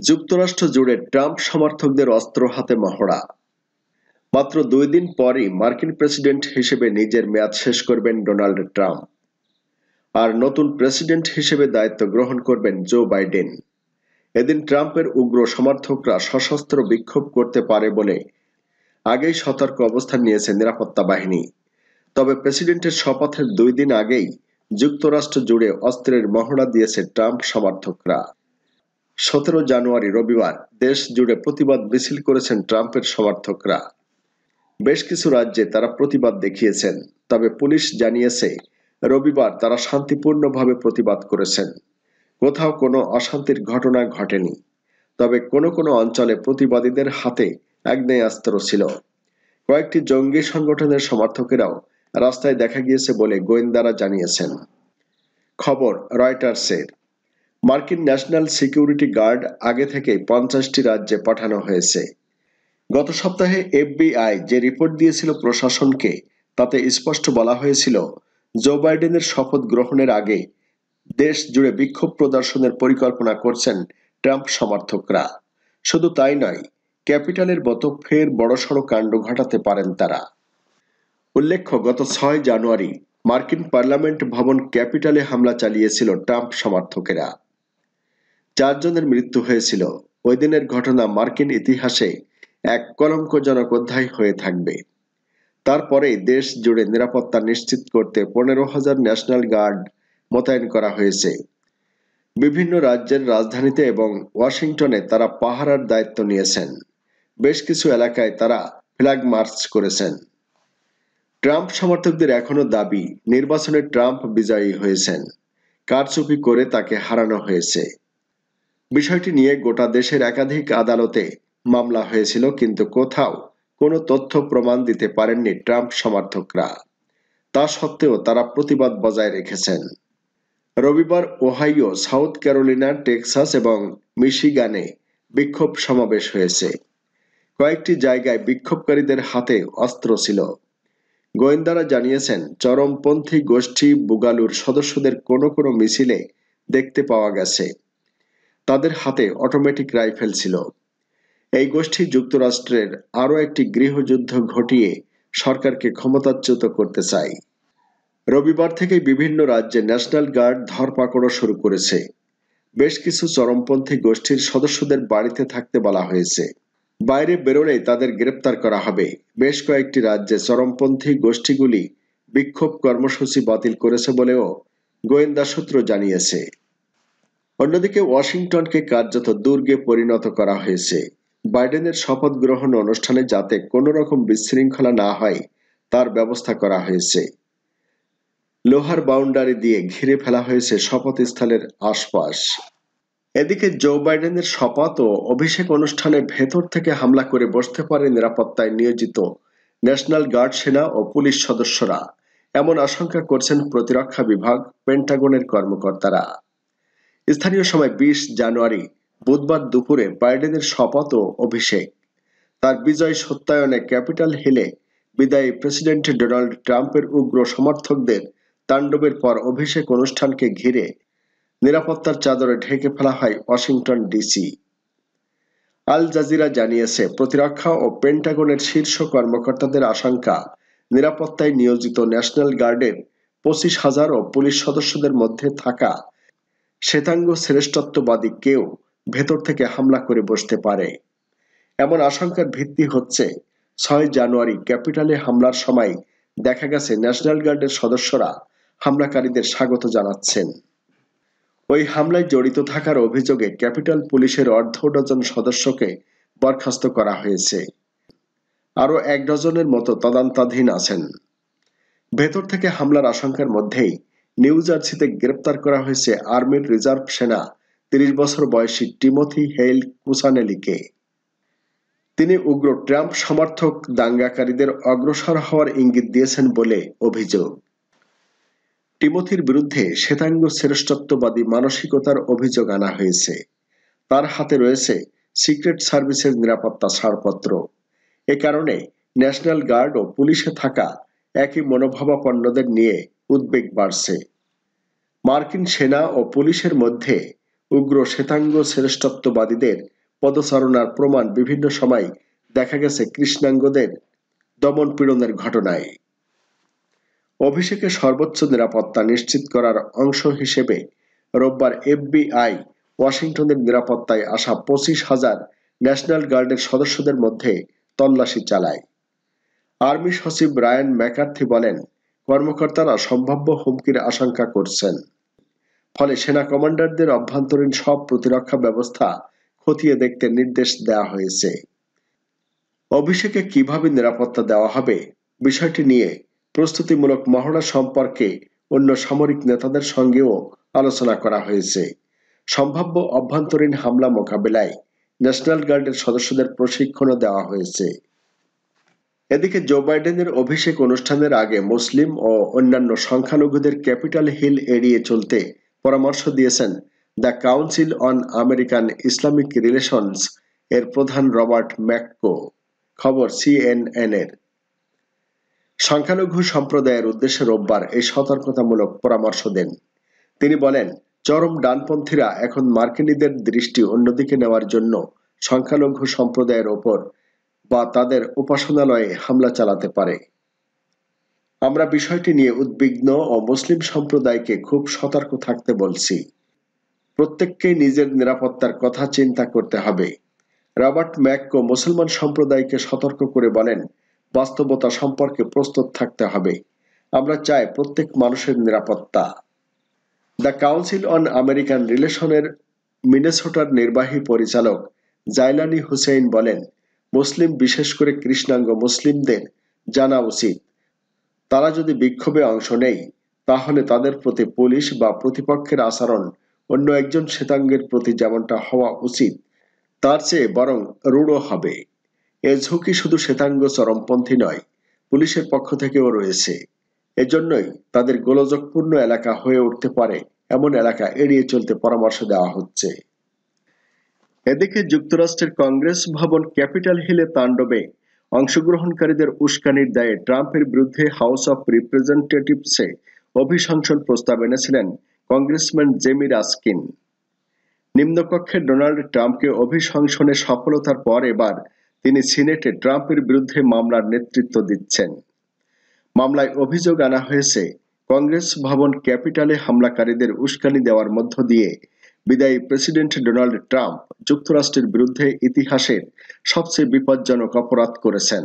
যুক্তরাষ্ট্র জুড়ে ট্রাম্প সমর্থকদের অস্ত্র হাতে মহড়া। মাত্র 2 দিন পরই মার্কিন প্রেসিডেন্ট হিসেবে নিজের মেয়াদ শেষ করবেন ডোনাল্ড ট্রাম্প। আর নতুন প্রেসিডেন্ট হিসেবে দায়িত্ব গ্রহণ করবেন জো বাইডেন। এদিন ট্রাম্পের উগ্র সমর্থকরা সশস্ত্র বিক্ষোভ করতে পারে বলে আগেই সতর্ক অবস্থান নিয়েছে নিরাপত্তা বাহিনী। তবে প্রেসিডেন্টের শপথের 2 দিন আগেই যুক্তরাষ্ট্র জুড়ে অস্ত্রের মহড়া দিয়েছে ট্রাম্প সমর্থকরা। 17 জানুয়ারি রবিবার দেশ জুড়ে প্রতিবাদ মিছিল করেছেন ট্রাম্পের সমর্থকরা। বেশ কিছু রাজ্যে তারা প্রতিবাদ দেখিয়েছেন, তবে পুলিশ জানিয়েছে রবিবার তারা শান্তিপূর্ণভাবে প্রতিবাদ করেছেন। কোথাও কোনো অশান্তির ঘটনা ঘটেনি, তবে কোনো কোনো অঞ্চলে প্রতিবাদীদের হাতে আগ্নেয়াস্ত্র ছিল। কয়েকটি জঙ্গি সংগঠনের সমর্থকেরাও রাস্তায় দেখা গিয়েছে বলে গোয়েন্দারা জানিয়েছেন। খবর রয়টার্সের। মার্কিন ন্যাশনাল সিকিউরিটি গার্ড আগে থেকেই 50টি রাজ্যে পাঠানো হয়েছে। গত সপ্তাহে এফবিআই যে রিপোর্ট দিয়েছিল প্রশাসনকে, তাতে স্পষ্ট বলা হয়েছিল জো বাইডেনের শপথ গ্রহণের আগে দেশ জুড়ে বিক্ষোভ প্রদর্শনের পরিকল্পনা করছেন ট্রাম্প সমর্থকরা। শুধু তাই নয়, ক্যাপিটালের মতো ফের বড়সড় কাণ্ড ঘটাতে পারেন তারা। উল্লেখ্য, গত 6 জানুয়ারি মার্কিন পার্লামেন্ট ভবন ক্যাপিটালে হামলা চালিয়েছিল ট্রাম্প সমর্থকেরা। 4 জনের মৃত্যু হয়েছিল। ওই দিনের ঘটনা মার্কিন ইতিহাসে এক কলঙ্কজনক অধ্যায় হয়ে থাকবে। তারপরেই দেশ জুড়ে নিরাপত্তা নিশ্চিত করতে 15,000 ন্যাশনাল গার্ড মোতায়েন করা হয়েছে। বিভিন্ন রাজ্যের রাজধানীতে এবং ওয়াশিংটনে তারা পাহারার দায়িত্ব নিয়েছেন। বেশ কিছু এলাকায় তারা ফ্ল্যাগ মার্চ করেছেন। ট্রাম্প সমর্থকদের এখনো দাবি নির্বাচনে ট্রাম্প বিজয়ী হয়েছেন, কারচুপি করে তাকে হারানো হয়েছে। বিষয়টি নিয়ে গোটা দেশের একাধিক আদালতে মামলা হয়েছিল, কিন্তু কোথাও কোনো তথ্য প্রমাণ দিতে পারেননি ট্রাম্প সমর্থকরা। তা সত্ত্বেও তারা প্রতিবাদ বজায় রেখেছেন। রবিবার ওহাইও, সাউথ ক্যারোলিনা, টেক্সাস এবং মিশিগানে বিক্ষোভ সমাবেশ হয়েছে। কয়েকটি জায়গায় বিক্ষোভকারীদের হাতে অস্ত্র ছিল। গোয়েন্দারা জানিয়েছেন চরমপন্থী গোষ্ঠী বুগালুর সদস্যদের কোনো কোনো মিছিলে দেখতে পাওয়া গেছে। তাদের হাতে অটোমেটিক রাইফেল ছিল। এই গোষ্ঠী যুক্তরাষ্ট্রের আরও একটি গৃহযুদ্ধ ঘটিয়ে সরকারকে ক্ষমতাচ্যুত করতে চায়। রবিবার থেকে বিভিন্ন রাজ্যে ন্যাশনাল গার্ড ধরপাকড়ও শুরু করেছে। বেশ কিছু চরমপন্থী গোষ্ঠীর সদস্যদের বাড়িতে থাকতে বলা হয়েছে। বাইরে বেরোলেই তাদের গ্রেপ্তার করা হবে। বেশ কয়েকটি রাজ্যে চরমপন্থী গোষ্ঠীগুলি বিক্ষোভ কর্মসূচি বাতিল করেছে বলেও গোয়েন্দা সূত্র জানিয়েছে। অন্যদিকে ওয়াশিংটনকে কার্যত দুর্গে পরিণত করা হয়েছে। বাইডেনের শপথ গ্রহণ অনুষ্ঠানে যাতে কোনো রকম বিশৃঙ্খলা না হয় তার ব্যবস্থা করা হয়েছে। লোহার বাউন্ডারি দিয়ে ঘিরে ফেলা হয়েছে শপথস্থলের আশপাশ। এদিকে জো বাইডেনের শপথ ও অভিষেক অনুষ্ঠানে ভেতর থেকে হামলা করে বসতে পারে নিরাপত্তায় নিয়োজিত ন্যাশনাল গার্ড, সেনা ও পুলিশ সদস্যরা, এমন আশঙ্কা করছেন প্রতিরক্ষা বিভাগ, পেন্টাগনের কর্মকর্তারা। স্থানীয় সময় 20 জানুয়ারি বুধবার দুপুরে বাইডেনের শপথ ও অভিষেক। তার বিজয় সত্যায়নে ক্যাপিটাল হিলে বিদায়ী প্রেসিডেন্ট ডোনাল্ড ট্রাম্পের উগ্র সমর্থকদের তাণ্ডবের পর অভিষেক অনুষ্ঠানকে ঘিরে নিরাপত্তার চাদরে ঢেকে ফেলা হয় ওয়াশিংটন ডিসি। আল জাজিরা জানিয়েছে প্রতিরক্ষা ও পেন্টাগনের শীর্ষ কর্মকর্তাদের আশঙ্কা নিরাপত্তায় নিয়োজিত ন্যাশনাল গার্ডের 25,000 ও পুলিশ সদস্যদের মধ্যে থাকা শ্বেতাঙ্গ শ্রেষ্ঠত্ববাদী কেউ ভেতর থেকে হামলা করে বসতে পারে। এমন আশঙ্কার ভিত্তি হচ্ছে 6 জানুয়ারি ক্যাপিটালে হামলার সময় দেখা গেছে ন্যাশনাল গার্ডের সদস্যরা হামলাকারীদের স্বাগত জানাচ্ছেন। ওই হামলায় জড়িত থাকার অভিযোগে ক্যাপিটাল পুলিশের 1/2 ডজন সদস্যকে বরখাস্ত করা হয়েছে। আরও 1 ডজনের মতো তদন্তাধীন আছেন। ভেতর থেকে হামলার আশঙ্কার মধ্যেই নিউ জার্সিতে গ্রেপ্তার করা হয়েছে আর্মির রিজার্ভ সেনা 30 বছর বয়সী টিমোথি হেইল কুসানেলিকে। তিনি উগ্র ট্রাম্প সমর্থক দাঙ্গাকারীদের অগ্রসর হওয়ার ইঙ্গিত দিয়েছেন বলে অভিযোগ। টিমোথির বিরুদ্ধে শ্বেতাঙ্গ শ্রেষ্ঠত্ববাদী মানসিকতার অভিযোগ আনা হয়েছে। তার হাতে রয়েছে সিক্রেট সার্ভিসের নিরাপত্তা ছাড়পত্র। এ কারণে ন্যাশনাল গার্ড ও পুলিশে থাকা একই মনোভাবাপন্নদের নিয়ে উদ্বেগ বাড়ছে। মার্কিন সেনা ও পুলিশের মধ্যে উগ্র শ্বেতাঙ্গ শ্রেষ্ঠত্ববাদীদের পদচারণার প্রমাণ বিভিন্ন সময় দেখা গেছে কৃষ্ণাঙ্গদের দমন পীড়নের ঘটনায়। অভিষেকের সর্বোচ্চ নিরাপত্তা নিশ্চিত করার অংশ হিসেবে রোববার এফবিআই ওয়াশিংটনের নিরাপত্তায় আসা 25,000 ন্যাশনাল গার্ডের সদস্যদের মধ্যে তল্লাশি চালায়। আর্মি সচিব রায়ান ম্যাকার্থি বলেন, কর্মকর্তারা সম্ভাব্য হুমকির আশঙ্কা করছেন, ফলে সেনা কমান্ডারদের অভ্যন্তরীণ সব প্রতিরক্ষা ব্যবস্থা খতিয়ে দেখতে নির্দেশ দেওয়া হয়েছে। অভিষেকে কিভাবে নিরাপত্তা দেওয়া হবে বিষয়টি নিয়ে প্রস্তুতিমূলক মহড়া সম্পর্কে অন্য সামরিক নেতাদের সঙ্গেও আলোচনা করা হয়েছে। সম্ভাব্য অভ্যন্তরীণ হামলা মোকাবেলায় ন্যাশনাল গার্ডের সদস্যদের প্রশিক্ষণও দেওয়া হয়েছে। এদিকে জো বাইডেনের অভিষেক অনুষ্ঠানের আগে মুসলিম ও অন্যান্য সংখ্যালঘুদের ক্যাপিটাল হিল এড়িয়ে চলতে পরামর্শ দিয়েছেন the council on American Islamic relations এর প্রধান রবার্ট ম্যাককো। খবর সিএনএন-এর। সংখ্যালঘু সম্প্রদায়ের উদ্দেশ্যে রোববার এই সতর্কতামূলক পরামর্শ দেন। তিনি বলেন, চরম ডানপন্থীরা এখন মার্কিনীদের দৃষ্টি অন্যদিকে নেওয়ার জন্য সংখ্যালঘু সম্প্রদায়ের ওপর বা তাদের উপাসনালয়ে হামলা চালাতে পারে। আমরা বিষয়টি নিয়ে উদ্বিগ্ন ও মুসলিম সম্প্রদায়কে খুব সতর্ক থাকতে বলছি। প্রত্যেককেই নিজের নিরাপত্তার কথা চিন্তা করতে হবে। রবার্ট ম্যাককো মুসলমান সম্প্রদায়কে সতর্ক করে বলেন, বাস্তবতা সম্পর্কে প্রস্তুত থাকতে হবে। আমরা চাই প্রত্যেক মানুষের নিরাপত্তা। দ্য কাউন্সিল অন আমেরিকান রিলেশনের মিনেসোটার নির্বাহী পরিচালক জাইলানি হুসেইন বলেন, মুসলিম বিশেষ করে কৃষ্ণাঙ্গ মুসলিমদের জানা উচিত, তারা যদি বিক্ষোভে অংশ নেয় তাহলে তাদের প্রতি পুলিশ বা প্রতিপক্ষের আচরণ অন্য একজন শ্বেতাঙ্গের প্রতি যেমনটা হওয়া উচিত তার চেয়ে বরং রূঢ় হবে। এ ঝুঁকি শুধু শ্বেতাঙ্গ চরমপন্থী নয়, পুলিশের পক্ষ থেকেও রয়েছে। এজন্যই তাদের গোলযোগপূর্ণ এলাকা হয়ে উঠতে পারে এমন এলাকা এড়িয়ে চলতে পরামর্শ দেওয়া হচ্ছে। এদিকে যুক্তরাষ্ট্রের কংগ্রেস ভবন ক্যাপিটাল হিলে তাণ্ডবে অংশগ্রহণকারীদের উস্কানির দায়ে ট্রাম্পের বিরুদ্ধে হাউস অব রিপ্রেজেন্টেটিভসে অভিশংসন প্রস্তাব এনেছিলেন কংগ্রেসম্যান জেমি রাস্কিন। নিম্নকক্ষে ডোনাল্ড ট্রাম্পকে অভিশংসনে সফলতার পর এবার তিনি সিনেটে ট্রাম্পের বিরুদ্ধে মামলার নেতৃত্ব দিচ্ছেন। মামলায় অভিযোগ আনা হয়েছে, কংগ্রেস ভবন ক্যাপিটালে হামলাকারীদের উস্কানি দেওয়ার মধ্য দিয়ে বিদায়ী প্রেসিডেন্ট ডোনাল্ড ট্রাম্প যুক্তরাষ্ট্রের বিরুদ্ধে ইতিহাসের সবচেয়ে বিপজ্জনক অপরাধ করেছেন।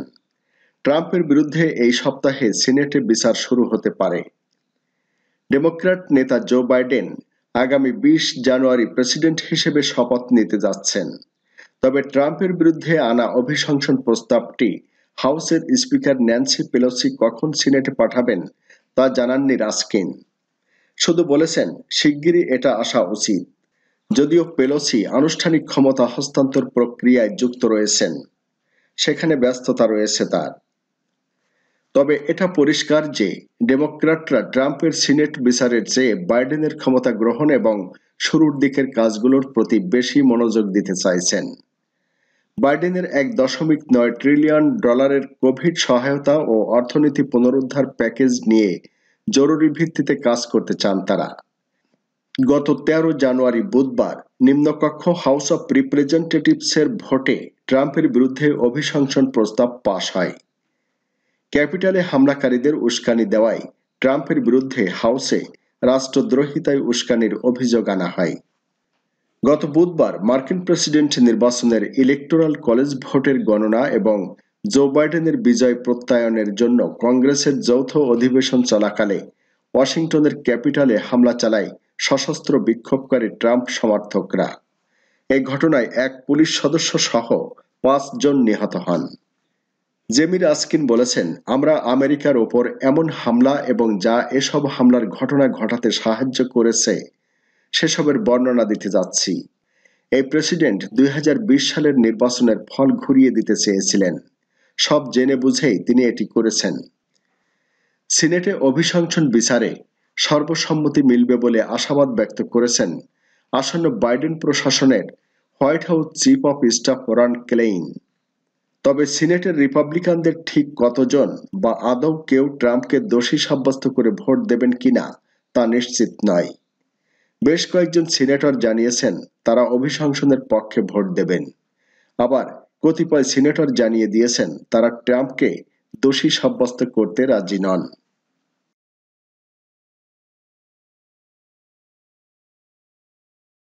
ট্রাম্পের বিরুদ্ধে এই সপ্তাহে সিনেটে বিচার শুরু হতে পারে। ডেমোক্র্যাট নেতা জো বাইডেন আগামী 20 জানুয়ারি প্রেসিডেন্ট হিসেবে শপথ নিতে যাচ্ছেন। তবে ট্রাম্পের বিরুদ্ধে আনা অভিশংসন প্রস্তাবটি হাউসের স্পিকার ন্যান্সি পেলোসি কখন সিনেটে পাঠাবেন তা জানাননি রাস্কিন। শুধু বলেছেন, শিগগিরই এটা আসা উচিত। যদিও পেলোসি আনুষ্ঠানিক ক্ষমতা হস্তান্তর প্রক্রিয়ায় যুক্ত রয়েছেন, সেখানে ব্যস্ততা রয়েছে তার। তবে এটা পরিষ্কার যে ডেমোক্র্যাটরা ট্রাম্পের সিনেট বিচারের চেয়ে বাইডেনের ক্ষমতা গ্রহণ এবং শুরুর দিকের কাজগুলোর প্রতি বেশি মনোযোগ দিতে চাইছেন। বাইডেনের $1.9 ট্রিলিয়ন কোভিড সহায়তা ও অর্থনীতি পুনরুদ্ধার প্যাকেজ নিয়ে জরুরি ভিত্তিতে কাজ করতে চান তারা। গত 13 জানুয়ারি বুধবার নিম্নকক্ষ হাউস অব রিপ্রেজেন্টেটিভসের ভোটে ট্রাম্পের বিরুদ্ধে অভিশংসন প্রস্তাব পাশ হয়। ক্যাপিটালে হামলাকারীদের উস্কানি দেওয়ায় ট্রাম্পের বিরুদ্ধে হাউসে রাষ্ট্রদ্রোহিতায় উস্কানির অভিযোগ আনা হয়। গত বুধবার মার্কিন প্রেসিডেন্ট নির্বাচনের ইলেকটোরাল কলেজ ভোটের গণনা এবং জো বাইডেনের বিজয় প্রত্যয়নের জন্য কংগ্রেসের যৌথ অধিবেশন চলাকালে ওয়াশিংটনের ক্যাপিটালে হামলা চালায় সশস্ত্র বিক্ষোভকারী ট্রাম্প সমর্থকরা। এই ঘটনায় এক পুলিশ সদস্য সহ 5 জন নিহত হন। জেমি রাস্কিন বলেছেন, আমরা আমেরিকার ওপর এমন হামলা এবং যা এসব হামলার ঘটনা ঘটাতে সাহায্য করেছে সেসবের বর্ণনা দিতে যাচ্ছি। এই প্রেসিডেন্ট 2020 সালের নির্বাচনের ফল ঘুরিয়ে দিতে চেয়েছিলেন। সব জেনে বুঝেই তিনি এটি করেছেন। সিনেটে অভিশংসন বিচারে সর্বসম্মতি মিলবে বলে আশাবাদ ব্যক্ত করেছেন আসন্ন বাইডেন প্রশাসনের White House chief of staff Ron Klain. তবে সিনেটের রিপাবলিকানদের ঠিক কতজন বা আদৌ কেউ ট্রাম্পকে দোষী সাব্যস্ত করে ভোট দেবেন কিনা তা নিশ্চিত নয়। বেশ কয়েকজন সিনেটর জানিয়েছেন তারা অভিশংসনের পক্ষে ভোট দেবেন। আবার কতিপয় সিনেটর জানিয়ে দিয়েছেন তারা ট্রাম্পকে দোষী সাব্যস্ত করতে রাজি নন।